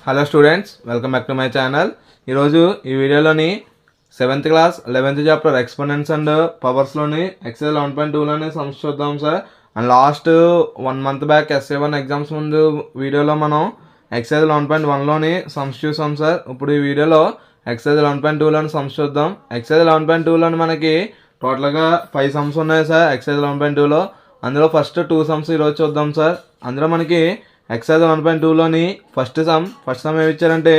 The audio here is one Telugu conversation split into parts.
Hello students, welcome back to my channel. ఈరోజు ఈ వీడియోలోని 7th class 11th chapter exponents and పవర్స్లోని ఎక్సైజ్ 11.2లోని సమ్స్ చూద్దాం sir. And last 1 month back SA1 exams ముందు వీడియోలో మనం ఎక్సైజ్ 11.1లోని సమ్స్ చూసాం సార్. ఇప్పుడు ఈ వీడియోలో ఎక్సైజ్ 11.2లోని సమ్స్ చూద్దాం. ఎక్సైజ్ 11.2లోని మనకి టోటల్గా 5 సమ్స్ ఉన్నాయి సార్ ఎక్సైజ్ 11.2లో. అందులో ఫస్ట్ 2 సమ్స్ ఈరోజు చూద్దాం సార్. అందులో మనకి ఎక్సైజ్ 1.2లోని ఫస్ట్ సమ్ ఏమి ఇచ్చారంటే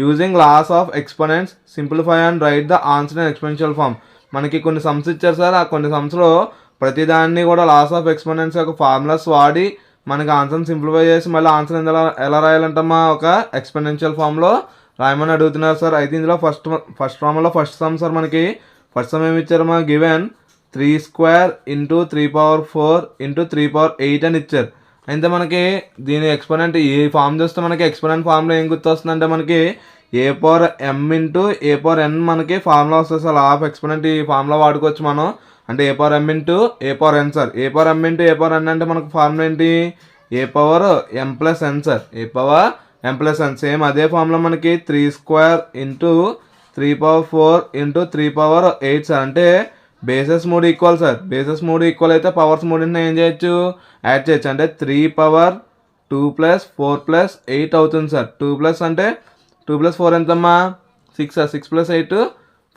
using laws of exponents simplify and write the answer in exponential form. మనకి కొన్ని సమ్స్ ఇచ్చారు సార్. ఆ కొన్ని సమ్స్లో ప్రతిదాన్ని కూడా లాస్ ఆఫ్ ఎక్స్పోనెంట్స్ యొక్క ఫార్ములాస్ వాడి మనకి ఆన్సర్ని సింప్లిఫై చేసి మళ్ళీ ఆన్సర్ ఎలా రాయాలంటమ్మా ఒక ఎక్స్పోనెన్షియల్ ఫామ్లో రాయమని అడుగుతున్నారు సార్. అయితే ఇందులో ఫస్ట్ ఫామ్లో ఫస్ట్ సమ్ సార్. మనకి ఫస్ట్ సమ్ ఏమి ఇచ్చారమ్మా గివెన్ 3² × 3⁴ × 3⁸ అని ఇచ్చారు. అయితే మనకి దీని ఎక్స్పోనెంట్ ఈ ఫామ్ చూస్తే మనకి ఎక్స్పోనెంట్ ఫామ్లో ఏం గుర్తొస్తుందంటే మనకి a⁴m × a⁴n మనకి ఫార్ములా వస్తుంది సార్. ఆఫ్ ఎక్స్పోనెంట్ ఈ ఫార్ములా వాడుకోవచ్చు మనం. అంటే a⁴m × a⁴n sir. a⁴m × a⁴n అంటే మనకు ఫార్ములా ఏంటి a⁴m+n సార్. a⁴m+n సేమ్ అదే ఫార్ములా మనకి 3² × 3⁴ × 3⁸ సార్. అంటే bases 3 equal sir. Bases 3 equal అయితే పవర్స్ 3 ఏం చేయొచ్చు యాడ్ చేయొచ్చు. అంటే 3⁴ 2 + 4 + 8 అవుతుంది సార్. 2 అంటే 2 + 4 ఎంతమ్మా 6 సార్. 6 + 8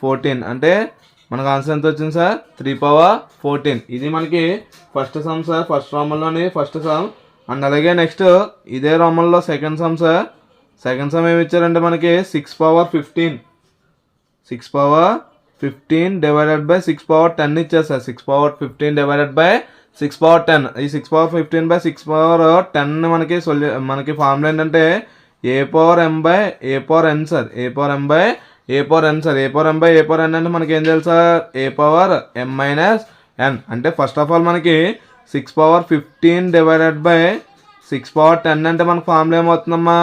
14. అంటే మనకు ఆన్సర్ ఎంత వచ్చింది సార్ 3⁴14. ఇది మనకి ఫస్ట్ సమ్ సార్. ఫస్ట్ రోమన్లోని ఫస్ట్ సమ్. అండ్ అలాగే నెక్స్ట్ ఇదే రోమన్లో second sum sir. Second sum ఏమి ఇచ్చారంటే మనకి 6⁻15 / 6⁻10 ఇచ్చారు సార్. 6⁻15 / 6⁻10. ఈ 6⁻15 / 6⁻10 మనకి ఫార్ములా ఏంటంటే a⁴m/a⁴n sir. a⁴m/a⁴n sir. a⁴m/a⁴n అంటే మనకి ఏం తెలుసు సార్ a⁴m−n. అంటే ఫస్ట్ ఆఫ్ ఆల్ మనకి 6⁻15 / 6⁻10 అంటే మనకు ఫార్ములా ఏమవుతుందమ్మా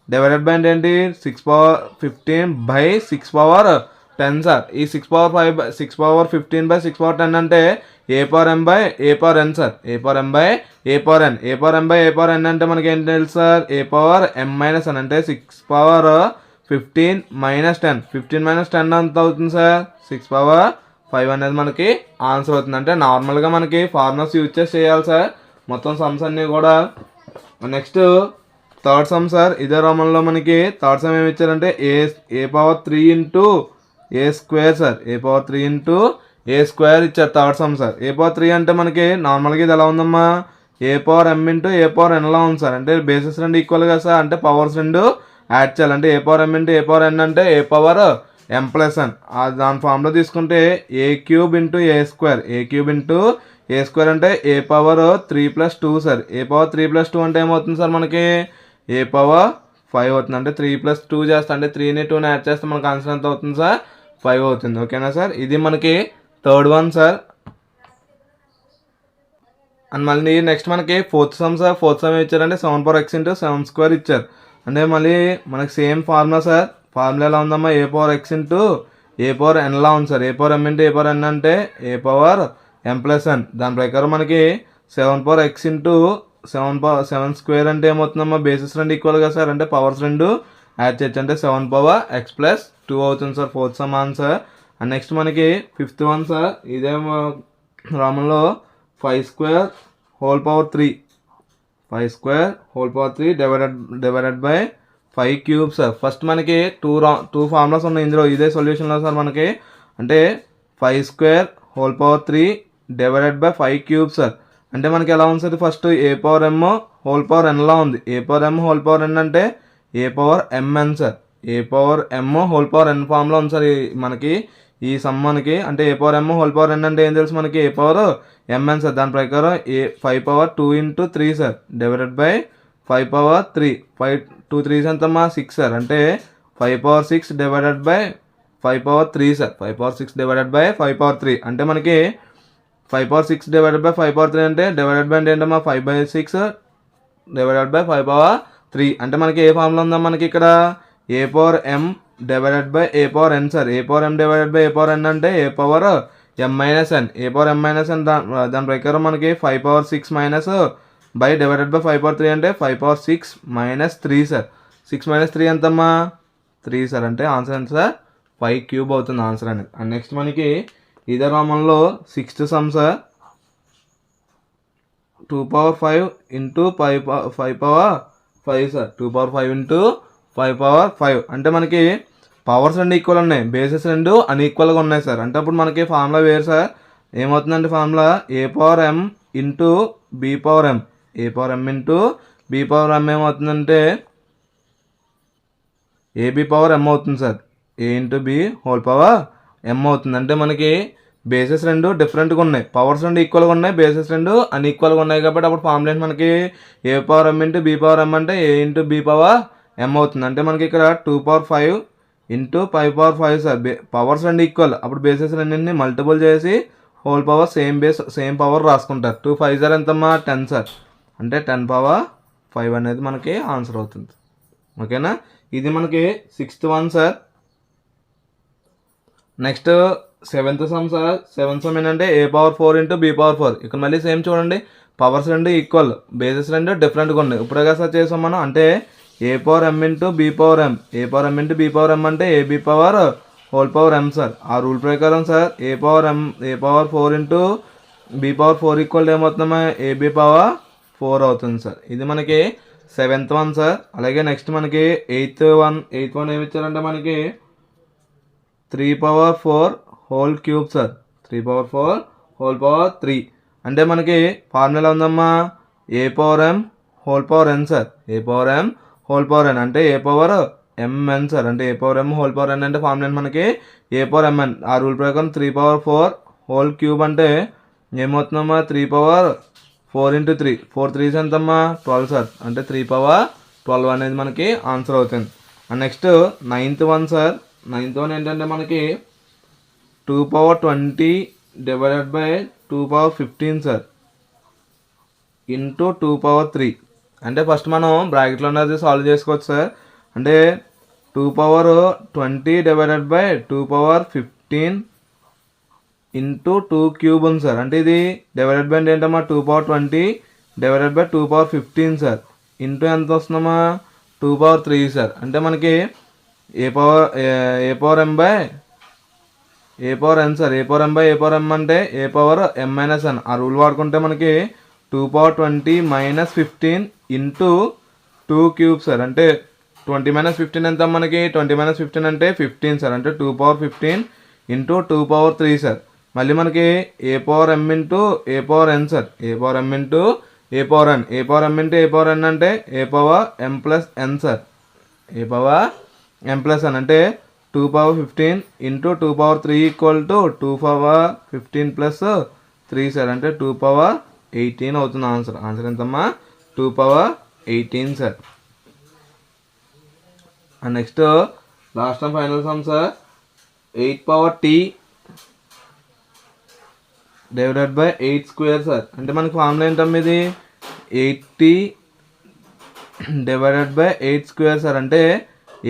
డివైడెడ్ బై అంటే ఏంటి 6⁻15 / 6⁻10 సార్. ఈ 6⁻15 / 6⁻10 అంటే a⁴m/a⁴n సార్. a⁴m/a⁴n. a⁴m/a⁴n అంటే మనకి ఏంటి తెలుసు సార్ a⁴m−n. అంటే 6⁻15 - 10. 15 - 10 ఎంత అవుతుంది సార్ 6⁻5 అనేది మనకి ఆన్సర్ అవుతుంది. అంటే నార్మల్గా మనకి ఫార్ములాస్ యూజ్ చేసి చేయాలి సార్ మొత్తం సమ్స్ అన్నీ కూడా. Next third sum sir. ఇదే రోమన్లో మనకి థర్డ్ సమ్ ఏమి ఇచ్చారంటే a⁴3 × a² sir. a⁴3 × a² ఇచ్చారు థర్డ్ సమ్ సార్. a⁴3 అంటే మనకి నార్మల్గా ఇది ఎలా ఉందమ్మా a⁴m × a⁴n ఉంది సార్. అంటే బేసిస్ 2 ఈక్వల్ కదా సార్. అంటే పవర్స్ 2 యాడ్ చేయాలి. అంటే a⁴m × a⁴n అంటే a⁴m+n. దాని ఫామ్లో తీసుకుంటే a³ × a² అంటే a⁴3 + 2 సార్. a⁴3 + 2 అంటే ఏమవుతుంది సార్ మనకి a⁴5 అవుతుంది. అంటే 3 + 2 చేస్తే అంటే 3ని 2ని యాడ్ చేస్తే మనకు ఆన్సర్ ఎంత అవుతుంది సార్ 5 అవుతుంది. ఓకేనా సార్. ఇది మనకి థర్డ్ వన్ సార్. అండ్ మళ్ళీ నెక్స్ట్ మనకి fourth sum sir. Fourth sum ఇచ్చారంటే 7⁴x × 7² ఇచ్చారు. అంటే మళ్ళీ మనకి సేమ్ ఫార్ములా సార్. ఫార్ములా ఎలా ఉందమ్మా a⁴x × a⁴n లా ఉంది సార్. a⁴m × a⁴n అంటే a⁴m+n. దాని ప్రకారం మనకి 7⁴x × 7² అంటే ఏమవుతుందమ్మా బేసిస్ 2 ఈక్వల్ కదా సార్. అంటే పవర్స్ 2 యాడ్ చేయొచ్చు. అంటే 7⁴x+2 అవుతుంది sir fourth sum answer. And next మనకి ఫిఫ్త్ వన్ సార్. ఇదేమో రామంలో 5² whole power 3 divided by 5³ sir. First మనకి టూ ఫార్ములాస్ ఉన్నాయి ఇందులో. ఇదే సొల్యూషన్లో సార్ మనకి. అంటే 5² whole power 3 divided by 5³ sir. అంటే మనకి ఎలా ఉంది sir first a⁴m whole power n లా ఉంది. a⁴m whole power n అంటే a⁴mn sir. a⁴m whole power n ఫామ్లో ఉంది సార్ మనకి ఈ సమ్ మనకి. అంటే a⁴m whole power n అంటే ఏం తెలుసు మనకి a⁴mn సార్. దాని ప్రకారం 5⁻2 × 3 సార్ డివైడెడ్ బై 5⁻3. 2 3s ఎంతమ్మా 6 సార్. అంటే 5⁻6 divided by 5⁻3 sir. 5⁻6 divided by 5⁻3 అంటే మనకి 5⁻6 డివైడెడ్ బై 5⁻3 అంటే డివైడెడ్ బై అంటే ఏంటమ్మా 5/6 డివైడెడ్ బై 5/3. అంటే మనకి ఏ ఫార్ములా ఉందా మనకి ఇక్కడ a⁴m divided by a⁴n sir. a⁴m divided by a⁴n అంటే a⁴m−n. a⁴m−n దాని ప్రకారం మనకి 5/6 - బై డివైడెడ్ బై 5/3 అంటే 5/6 - 3 సార్. 6 మైనస్ 3 ఎంతమ్మా 3 సార్. అంటే ఆన్సర్ ఎంత సార్ 5 క్యూబ్ అవుతుంది ఆన్సర్ అనేది. అండ్ నెక్స్ట్ మనకి ఇదే రోమంలో 6th some sir 2 power 5 into 5 power 5 sir. 2 power 5 into 5 power 5 అంటే మనకి పవర్స్ రెండు ఈక్వల్ ఉన్నాయి, బేసెస్ రెండు అన్ఈక్వల్గా ఉన్నాయి సార్. అంటే అప్పుడు మనకి ఫార్ములా వేరు సార్. ఏమవుతుందంటే formula A power m into b power m, a power m into b power ఎం ఏమవుతుందంటే ఏబి పవర్ ఎం అవుతుంది సార్. ఏ ఇంటూ బి హోల్ పవర్ ఎం అవుతుంది. అంటే మనకి బేసెస్ రెండు డిఫరెంట్గా ఉన్నాయి, పవర్స్ రెండు ఈక్వల్గా ఉన్నాయి, బేసెస్ రెండు అన్ఈక్వల్గా ఉన్నాయి. కాబట్టి అప్పుడు ఫార్ములా మనకి a power m into b power m అంటే ఏ ఇంటూ బి పవర్ ఎం అవుతుంది. అంటే మనకి ఇక్కడ 2 power 5 into 5 power 5 sir. Powers రెండు ఈక్వల్, అప్పుడు బేసెస్ రెండింటిని మల్టిపుల్ చేసి హోల్ పవర్ సేమ్ పవర్ రాసుకుంటారు. 2 5 సార్ ఎంతమ్మా 10 సార్. అంటే 10 పవర్ 5 అనేది మనకి ఆన్సర్ అవుతుంది. ఓకేనా, ఇది మనకి 6th one sir. Next 7th some sir. 7th some ఏంటంటే ఏ పవర్ 4 ఇంటూ బి పవర్ 4. ఇక్కడ మళ్ళీ సేమ్ చూడండి, పవర్స్ రెండు ఈక్వల్, బేసెస్ రెండు డిఫరెంట్గా ఉన్నాయి. ఇప్పుడుగా సార్ చేసాం మనం. అంటే a power m into b power m, a power m into b power m అంటే a b power whole power m sir. ఆ రూల్ ప్రకారం sir a power 4 into b power 4 equal ఏమవుతుందమ్మా ఏబి పవర్ 4 అవుతుంది సార్. ఇది మనకి 7th వన్ సార్. అలాగే నెక్స్ట్ మనకి 8th వన్ ఏమి ఇచ్చారంటే మనకి 3 power 4 whole cube sir. 3 power 4 whole power 3 అంటే మనకి ఫార్ములా ఉందమ్మా a power M whole power n sir. A power M whole power n అంటే ఏ పవర్ ఎంఎన్ సార్. అంటే a power M whole power n అంటే ఫార్ములా మనకి ఏ పవర్ ఎంఎన్. ఆ రూల్ ప్రకారం 3 పవర్ 4 హోల్ క్యూబ్ అంటే ఏమవుతుందమ్మా 3 పవర్ 4 ఇంటూ 3, 4 3s ఎంతమ్మా 12 సార్. అంటే 3 పవర్ 12 అనేది మనకి ఆన్సర్ అవుతుంది. And next 9th one sir. 9th one ఏంటంటే మనకి 2 power 20 divided by 2 power 15 sir into 2 power 3. అంటే ఫస్ట్ మనం బ్రాకెట్లో ఉన్నది సాల్వ్ చేసుకోవచ్చు సార్. అంటే 2 power 20 divided by 2 power 15 into 2 cube ఉంది సార్. అంటే ఇది డివైడెడ్ బై ఏంటమ్మా 2 power 20 divided by 2 power 15 sir into ఎంత వస్తుందమ్మా 2 పవర్ 3 సార్. అంటే మనకి a power m by a power n sir. A power m by a power m అంటే a power m minus n. ఆ రూల్ వాడుకుంటే మనకి 2 power 20 minus 15 into 2 cube sir. అంటే 20 మైనస్ 15 ఎంత మనకి 20 మైనస్ 15 అంటే 15 సార్. అంటే 2 పవర్ 15 ఇంటూ 2 పవర్ 3 సార్. మళ్ళీ మనకి a power m into a power n sir. A power m into a power N. A power m into a power n అంటే a power m plus n sir. A power m plus n అంటే 2 power 15 into 2 power 3 equal to 2 power 15 plus 3 sir. అంటే 2 పవర్ 18 అవుతుంది ఆన్సర్. ఆన్సర్ ఎంతమ్మా 2 power 18 sir. And next last and final sum sir. 8 power T divided by 8 square sir. అంటే మనకి ఫార్ములా ఏంటమ్మా ఇది 8t divided by 8 square sir. అంటే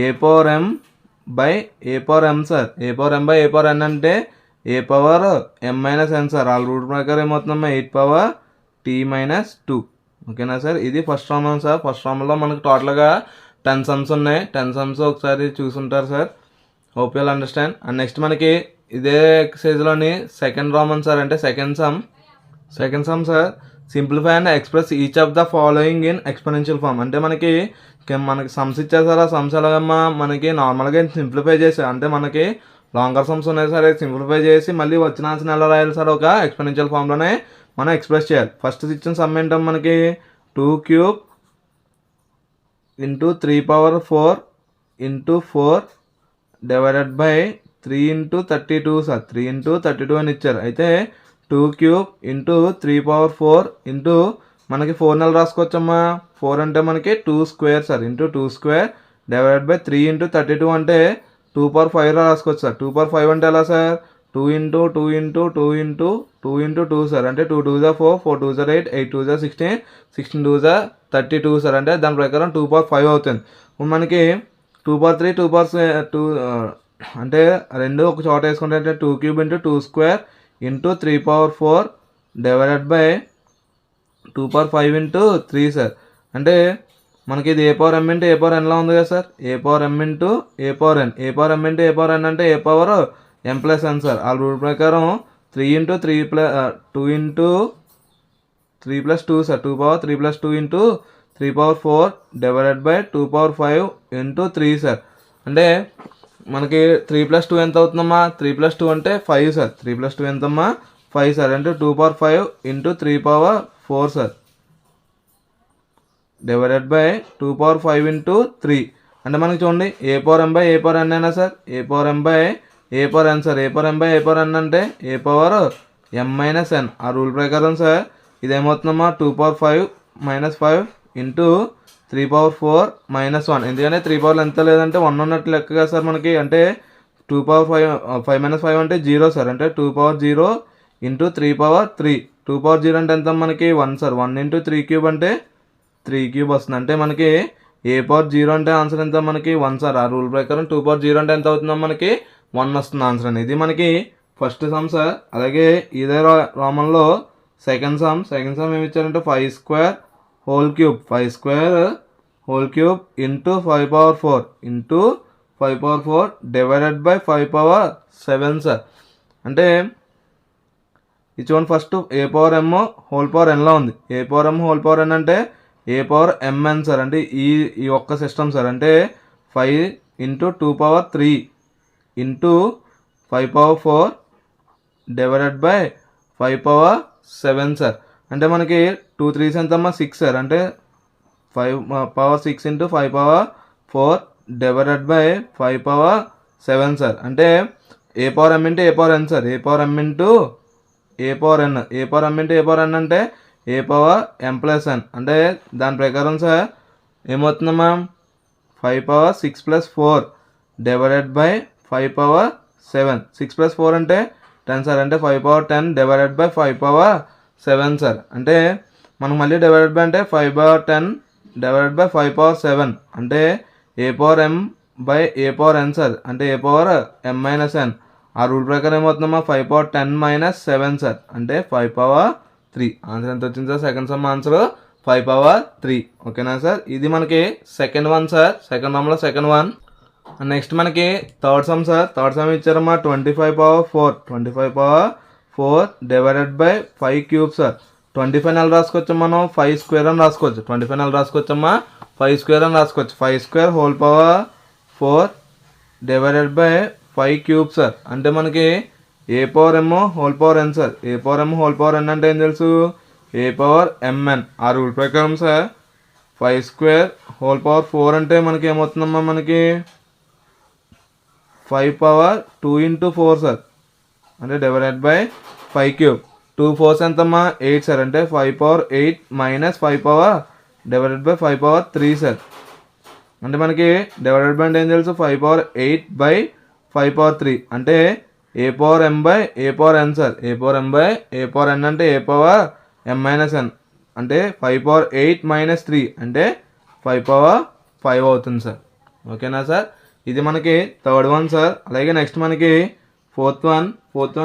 a power m by a power m sir. A power m by a power n అంటే a power m minus n sir. ఆ రూట్ ప్రకారం ఏమవుతుందమ్మా 8 పవర్ టీ మైనస్ 2. ఓకేనా సార్, ఇది ఫస్ట్ రామన్ సార్. ఫస్ట్ రామన్లో మనకు టోటల్గా 10 సమ్స్ ఉన్నాయి. 10 సమ్స్ ఒకసారి చూసుంటారు sir. Hope you'll understand. And next మనకి ఇదే ఎక్సర్సైజ్లోని సెకండ్ రామన్ సార్. అంటే second sum sir. Simplify and express each of the following in exponential form. అంటే మనకి సమ్స్ ఇచ్చారు సార్. ఆ సమ్స్ ఎలాగమ్మా మనకి నార్మల్గా సింప్లిఫై చేసి, అంటే మనకి లాంగర్ సమ్స్ ఉన్నాయి సార్, సింప్లిఫై చేసి మళ్ళీ వచ్చిన ఆన్సర్ ఎలా రాయాలి సార్ ఒక ఎక్స్పోనెన్షియల్ ఫామ్లోనే మనం ఎక్స్ప్రెస్ చేయాలి. ఫస్ట్ ఇచ్చిన సమ్ ఏంటమ్మా మనకి 2 cube into 3 power 4 into 4 divided by 3 into 32 sir. 3 into 32 అని ఇచ్చారు. అయితే 2 క్యూబ్ ఇంటూ 3 పవర్ 4 ఇంటూ మనకి 4 నెలలు రాసుకోవచ్చమ్మా. 4 అంటే మనకి 2 square sir into 2 square divided by 3 into 32 అంటే 2 పవర్ 5 రాసుకోవచ్చు సార్. 2 పవర్ 5 అంటే ఎలా sir 2 into 2 into 2 into 2 into 2 sir. అంటే 2 2 4, 4 2 8, 8 2 16, 16 2 32 సార్. అంటే దాని ప్రకారం 2 పవర్ 5 అవుతుంది. మనకి 2 పవర్ 3, 2 పవర్ 2 అంటే రెండు ఒక చోట వేసుకుంటే అంటే 2 cube into 2 square into 3 power 4 divided by 2 power 5 into 3 sir. అంటే మనకి ఇది ఏ power m into a power ఎన్లా ఉంది కదా sir, a power m into a power N, A power m into a power n అంటే a power m plus n sir. ఆ రూల్ ప్రకారం 3 into 3 plus 2 into 3 plus 2 sir, 2 power 3 plus 2 into 3 power 4 divided by 2 power 5 into 3 sir. అంటే మనకి 3 ప్లస్ 2 ఎంత అవుతుందమ్మా, 3 ప్లస్ 2 అంటే 5 సార్. 3 ప్లస్ 2 ఎంతమ్మా 5 సార్. అంటే 2 power 5 into 3 power 4 sir divided by 2 power 5 into 3. అంటే మనకి చూడండి a power m by a power n అయినా sir, a power m by a power n sir. A power m by a power n అంటే a power m minus n. ఆ రూల్ ప్రకారం సార్ ఇదేమవుతుందమ్మా 2 power 5 minus 5 into 3 power 4 minus 1. ఎందుకంటే 3 పవర్లు ఎంత లేదంటే 1 ఉన్నట్టు లెక్క కదా సార్ మనకి. అంటే 2 పవర్ 5 మైనస్ 5 అంటే 0 సార్. అంటే 2 పవర్ 0 ఇంటూ 3 పవర్ 3. 2 పవర్ 0 అంటే ఎంత మనకి 1 సార్. 1 ఇంటూ 3 క్యూబ్ అంటే 3 క్యూబ్ వస్తుంది. అంటే మనకి ఏ పవర్ 0 అంటే ఆన్సర్ ఎంత మనకి 1 సార్. ఆ రూల్ ప్రకారం 2 పవర్ 0 అంటే ఎంత అవుతుందో మనకి 1 వస్తుంది ఆన్సర్ అనేది. ఇది మనకి ఫస్ట్ సమ్ సార్. అలాగే ఇదే రోమన్లో సెకండ్ సమ్ ఏమి ఇచ్చారంటే 5 square whole cube, 5 square whole cube into 5 power 4 into 5 power 4 divided by 5 power 7 sir. అంటే ఇది చూడండి ఫస్ట్ ఏ పవర్ ఎమ్ హోల్ పవర్ ఎన్లో ఉంది. ఏ పవర్ ఎమ్ హోల్ పవర్ ఎన్ అంటే ఏ పవర్ ఎంఎన్ సార్. అంటే ఈ ఒక్క సిస్టమ్ సార్. అంటే 5 into 2 power 3 into 5 power 4 divided by 5 power 7 sir. అంటే మనకి 2 3s ఎంతమ్మా 6 సార్. అంటే 5 power 6 into 5 power 4 divided by 5 power 7 sir. అంటే a power m into a power n sir. A power m into a power N. A power m into a power n అంటే a power m plus n. అంటే దాని ప్రకారం సార్ ఏమవుతుందమ్మా 5 power 6 plus 4 divided by 5 power 7. 6 plus 4 అంటే 10 సార్. అంటే 5 power 10 divided by 5 power 7 sir. అంటే మనం మళ్ళీ డివైడెడ్ బై అంటే 5 పవర్ 10 డివైడెడ్ బై 5 పవర్ 7. అంటే a power m by a power n sir. అంటే a power m minus n. ఆ రూల్ ప్రకారం ఏమవుతుందమ్మా 5 పవర్ 10 మైనస్ 7 సార్. అంటే 5 పవర్ 3. ఆన్సర్ ఎంత వచ్చింది sir. Second sum answer 5 power 3. ఓకేనా సార్. ఇది మనకి సెకండ్ వన్ సార్. సెకండ్ సమ్లో సెకండ్ వన్. నెక్స్ట్ మనకి third sum sir. Third sum ఇచ్చారమ్మా 25 power 4. 25 power 4 divided by 5 cube sir. 25 నెల రాసుకోవచ్చు మనం 5 స్క్వేర్ అని రాసుకోవచ్చు. 25 నెల రాసుకోవచ్చమ్మా 5 స్క్వేర్ అని రాసుకోవచ్చు. 5 square whole power 4 divided by 5 cube sir. అంటే మనకి a power M whole power n sir. A power M whole power n అంటే ఏం తెలుసు ఏ పవర్ ఎంఎన్. ఆ రూల్ ప్రకారం సార్ 5 స్క్వేర్ హోల్ పవర్ 4 అంటే మనకి ఏమవుతుందమ్మా మనకి 5 పవర్ 2 ఇంటూ 4 సార్. అంటే డివైడెడ్ బై 5 క్యూబ్. 2 4s ఎంతమ్మా 8 సార్. అంటే 5 power 8 minus 5 power divided by 5 power 3 sir. అంటే మనకి డివైడెడ్ బై అంటే ఏం తెలుసు 5 పవర్ 8 బై 5 పవర్ 3. అంటే a power m by a power n sir. A power m by a power n అంటే a power m minus n. అంటే 5 పవర్ 8 మైనస్ 3 అంటే 5 పవర్ 5 అవుతుంది సార్. ఓకేనా సార్. ఇది మనకి థర్డ్ వన్ సార్. అలాగే నెక్స్ట్ మనకి ఫోర్త్ వన్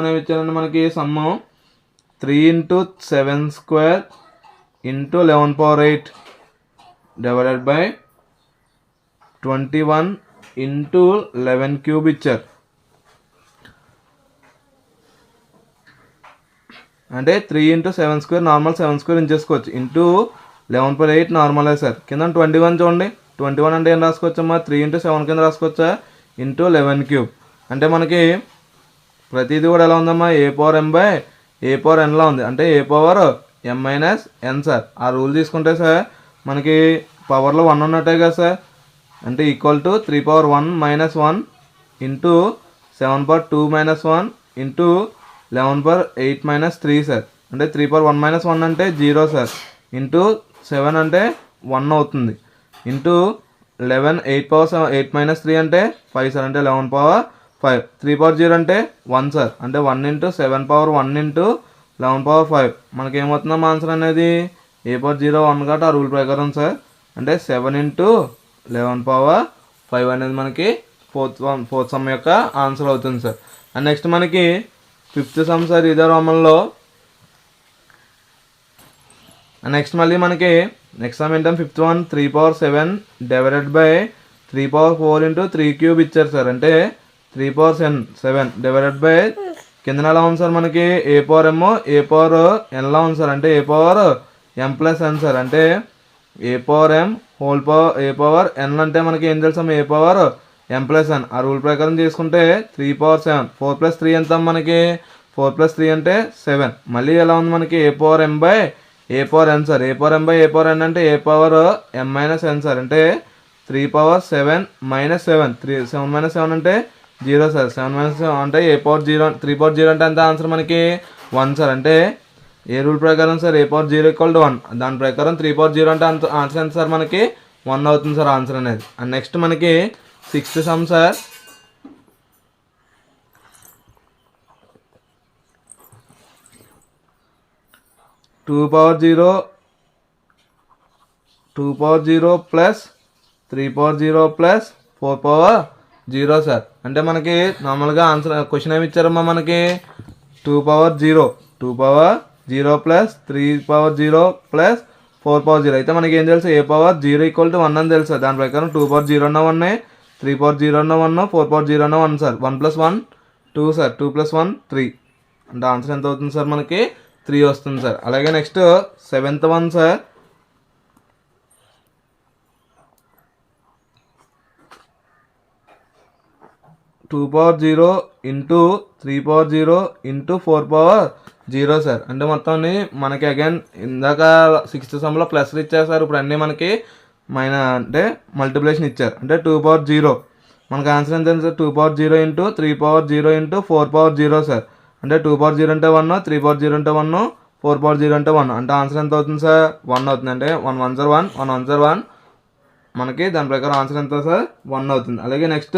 ఏమి ఇచ్చారంటే మనకి sum 3 into 7 square into 11 power 8 divided by 21 into 11 cube ఇచ్చారు. అంటే 3 ఇంటూ 7 స్క్వేర్ నార్మల్ 7 స్క్వేర్ ఇంచేసుకోవచ్చు ఇంటూ 11 పవర్ 8 నార్మలే సార్. కింద 21 చూడండి. 21 అంటే ఏం రాసుకోవచ్చమ్మా 3 ఇంటూ 7 కింద రాసుకోవచ్చా ఇంటూ 11 క్యూబ్. అంటే మనకి ప్రతిదీ కూడా ఎలా ఉందమ్మా a power m by a power ఎన్లా ఉంది. అంటే a power m minus n sir. ఆ రూల్ తీసుకుంటే సార్ మనకి పవర్లో 1 ఉన్నట్టే కదా సార్. అంటే equal to 3 power 1 minus 1 into 7 power 2 minus 1 into 11 power 8 minus 3 sir. అంటే 3 పవర్ 1 మైనస్ 1 అంటే 0 సార్. ఇంటూ 7 అంటే 1 అవుతుంది. ఇంటూ 11 8 పవర్ 8 మైనస్ 3 అంటే 5 సార్. అంటే 11 పవర్ 5. 3 పవర్ 0 అంటే 1 సార్. అంటే 1 ఇంటూ 7 పవర్ 1 ఇంటూ 11 పవర్ 5. మనకి ఏమవుతుందమ్మా ఆన్సర్ అనేది ఏ పవర్ 0 1 కాబట్టి ఆ రూల్ ప్రకారం సార్. అంటే 7 ఇంటూ 11 పవర్ 5 అనేది మనకి ఫోర్త్ సమ్ యొక్క ఆన్సర్ అవుతుంది సార్. అండ్ నెక్స్ట్ మనకి ఫిఫ్త్ సమ్ సార్ ఇదే రోమన్లో. నెక్స్ట్ మళ్ళీ మనకి నెక్స్ట్ సమ్ ఏంటంటే fifth one 3/7 divided by 3/4 into 3 cube ఇచ్చారు సార్. అంటే 3/7 డివైడెడ్ బై కింద ఎలా ఉంది సార్ మనకి a power M A power ఎన్లా ఉంది సార్. అంటే a power m plus n sir. అంటే a power M whole power A power n అంటే మనకి ఏం తెలుసాం ఏ పవర్ ఎం ప్లస్ ఎన్. ఆ రూల్ ప్రకారం చేసుకుంటే 3/7 4 + 3 ఎంత మనకి 4 + 3 అంటే 7. మళ్ళీ ఎలా ఉంది మనకి a power m by a power n sir. A power m by a power n అంటే a power m minus n sir. అంటే 3/7 - 7 7 - 7 అంటే 0 సార్. 7 - 7 అంటే ఏ పవర్ 0 3/0 అంటే ఎంత ఆన్సర్ మనకి 1 సార్. అంటే ఏ రూల్ ప్రకారం సార్ ఏ పవర్ 0 = 1. దాని ప్రకారం 3/0 అంటే ఆన్సర్ ఎంత సార్ మనకి 1 అవుతుంది సార్ ఆన్సర్ అనేది. అండ్ నెక్స్ట్ మనకి 6th some sir. Two power zero plus 3/0 plus 4/0 sir. అంటే మనకి నార్మల్గా ఆన్సర్ క్వశ్చన్ ఏమి ఇచ్చారమ్మా మనకి 2/0 ప్లస్ 3/0 ప్లస్ 4/0. అయితే మనకి ఏం తెలుసు ఏ పవర్ 0 = 1 అని తెలుసు. దాని ప్రకారం 2/0 అన్న 1 3/0 అన్న 1 4/0 అన్న 1 సార్. 1 + 1 2 సార్. 2 + 1 3 అంటే ఆన్సర్ ఎంత అవుతుంది సార్ మనకి 3 వస్తుంది సార్. అలాగే next 7th one sir. 2/0 into 3/0 into 4/0 sir. అంటే మొత్తం మనకి అగైన్ ఇందాక 6th సమ్లో ప్లస్లు ఇచ్చారు సార్. ఇప్పుడు అన్నీ మనకి అంటే మల్టిప్లికేషన్ ఇచ్చారు. అంటే 2/0 మనకి ఆన్సర్ ఎంత సార్ 2/0 ఇంటూ 3/0 ఇంటూ 4/0 సార్. అంటే 2/0 అంటే 1 3/0 అంటే 1 4/0 అంటే 1 అంటే ఆన్సర్ ఎంత అవుతుంది సార్ 1 అవుతుంది. అంటే 1 × 1 = 1 1 × 1 = 1 మనకి దాని ప్రకారం ఆన్సర్ ఎంత సార్ 1 అవుతుంది. అలాగే next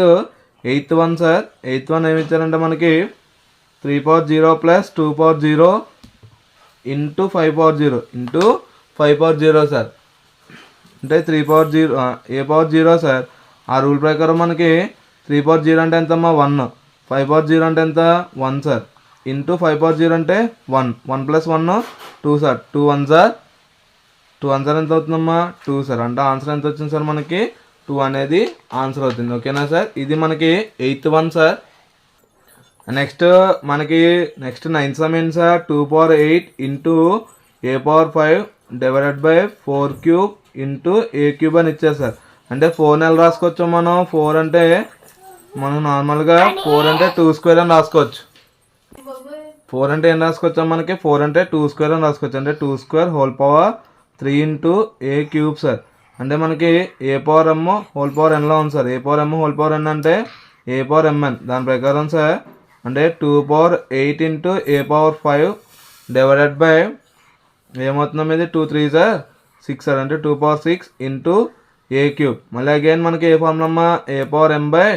8th one sir. 8th one ఏమి ఇచ్చారంటే మనకి 3/0 ప్లస్ 2/0 ఇంటూ 5/0 సార్. అంటే 3/0 ఏ పవర్ 0 సార్. ఆ రూల్ ప్రకారం మనకి 3/0 అంటే ఎంతమ్మా 1 5/0 అంటే ఎంత 1 సార్. ఇంటూ 5/0 అంటే 1 1 + 1 2 సార్. 2 1 సార్ ఎంత అవుతుందమ్మా 2 సార్. అంటే ఆన్సర్ ఎంత వచ్చింది సార్ మనకి 2 అనేది ఆన్సర్ అవుతుంది. ఓకేనా సార్. ఇది మనకి 8th వన్ సార్. నెక్స్ట్ మనకి 9th సమ్ ఏంటి sir 2/8 into a power 5 divided by 4³ into a³ అని ఇచ్చారు సార్. అంటే 4 ఎలా రాసుకోవచ్చు మనం 4 అంటే మనం నార్మల్గా 4 అంటే 2² అని రాసుకోవచ్చు. 4 అంటే ఏం రాసుకోవచ్చు మనకి 4 అంటే 2² అని రాసుకోవచ్చు. అంటే 2² whole power 3 into a³ sir. అంటే మనకి a power M whole power ఎన్లో ఉంది sir. A power M whole power n అంటే ఏ పవర్ ఎంఎన్. దాని ప్రకారం సార్ అంటే 2/8 into a power 5 divided by ఏమవుతుందో ఇది 2 3 సార్ 6 సార్. అంటే 2/6 ఇంటూ a³. మళ్ళీ అగైన్ మనకి ఏ ఫార్ములా అమ్మా a power m by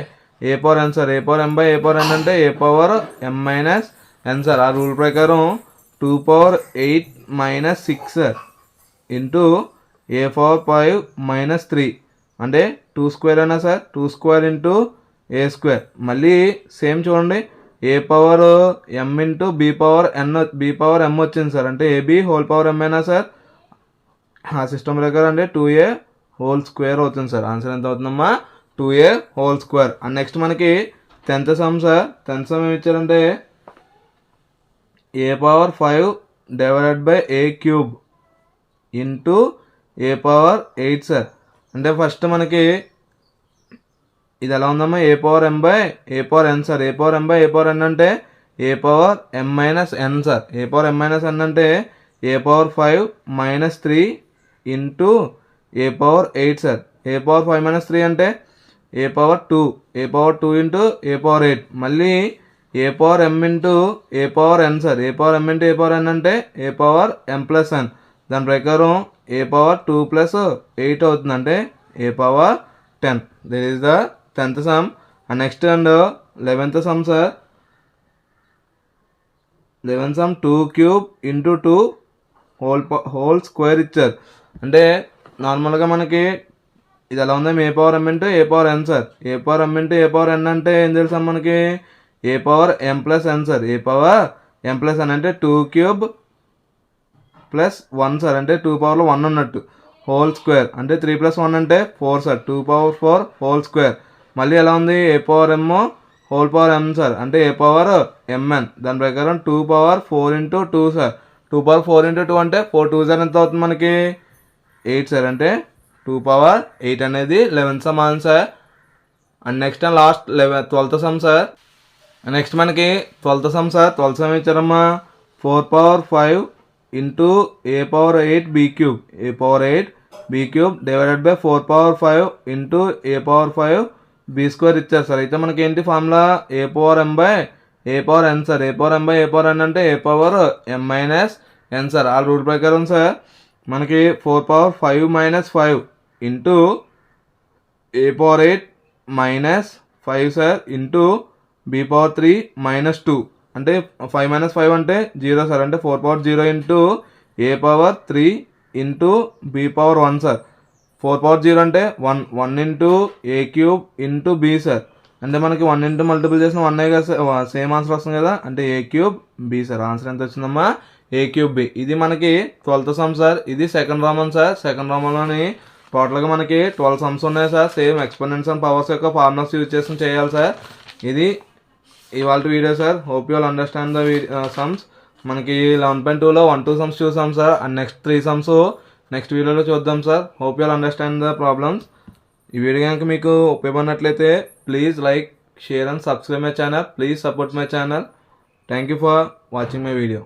a power n sir. A power m by a power n అంటే a power m minus n sir. ఆ రూల్ ప్రకారం 2/8 - 6 సార్ ఇంటూ ఏ పవర్ 5 - 3 అంటే 2² అయినా సార్ 2² ఇంటూ a². మళ్ళీ సేమ్ చూడండి a power m into b power ఎం వచ్చింది సార్. అంటే ఏబి హోల్ పవర్ ఎం అయినా సార్. ఆ సిస్టమ్ ప్రకారం అంటే 2a² అవుతుంది సార్. ఆన్సర్ ఎంత అవుతుందమ్మా 2a². అండ్ నెక్స్ట్ మనకి 10th some sir. 10th sum ఏమి ఇచ్చారంటే a power 5 divided by a³ into a power 8 sir. అంటే ఫస్ట్ మనకి ఇది ఎలా ఉందమ్మా a power m by a power n sir. A power m by a power n అంటే a power m minus n sir. A power m minus n అంటే a power 5 - 3 into a power 8 sir. A power 5 - 3 అంటే a power 2 a power 2 into a power 8. మళ్ళీ ఏ power m into a power n sir. A power m into a power n అంటే ఏ పవర్ ఎం ప్లస్ ఎన్. దాని ప్రకారం ఏ పవర్ 2 + 8 అవుతుంది. అంటే a power 10. This is the 10th sum. And next and 11th sum sir. 11th sum 2³ into 2 whole square ఇచ్చారు. అంటే నార్మల్గా మనకి ఇది ఎలా ఉందా a power m into a power n sir. A power m into a power n అంటే ఏం తెలుసా మనకి a power m plus n sir. A power m plus n అంటే 2³ + 1 సార్. అంటే 2 పవర్లో 1 ఉన్నట్టు హోల్ స్క్వేర్ అంటే 3 + 1 అంటే 4 సార్, 2^4 హోల్ స్క్వేర్. మళ్ళీ ఎలా ఉంది a^m whole power m sir, అంటే a^mn. దాని ప్రకారం 2^4 × 2 సార్, 2^4 × 2 అంటే 4 2 సార్ ఎంత అవుతుంది మనకి 8 సార్, అంటే 2^8 అనేది 11th సమానం sir. And next and last 12th sum sir. Next మనకి 12th sum sir. 12th sum ఇచ్చారమ్మా 4^5 × a^8b³ a^8b³ divided by 4^5 × a^5b² ఇచ్చారు సార్. అయితే మనకి ఏంటి ఫార్ములా a^m/a^n సార్. a^m/a^n అంటే a^m-n సార్. ఆ రూల్ ప్రకారం సార్ మనకి 4^5 - 5 a^8 - 5 సార్ b³ - 2 అంటే 5 - 5 అంటే 0 సార్, అంటే 4^0 × a^3 × b⁴ సార్. 4^0 అంటే 1 × a³ × b సార్, అంటే మనకి 1 × మల్టిపుల్ చేసిన 1 కదా సార్, సేమ్ ఆన్సర్ వస్తుంది కదా, అంటే a³ సార్. ఆన్సర్ ఎంత వచ్చిందమ్మా a³. ఇది మనకి 12th సమ్ సార్. ఇది సెకండ్ రామన్ సార్. సెకండ్ రామన్లోని టోటల్గా మనకి 12 సమ్స్ ఉన్నాయి sir. Same exponents and powers యొక్క ఫార్ములాస్ యూజ్ చేసి చేయాలి సార్. ఇది ఇవాళ video sir. Hope you all understand the sums. మనకి 11.2లో 1-2 సమ్స్ చూసాం sir. And next 3 sums next వీడియోలో చూద్దాం sir. Hope you all understand the problems. ఈ వీడియో కనుక మీకు ఉపయోగపడినట్లయితే please like, share and subscribe my channel. Please support my channel. Thank you for watching my video.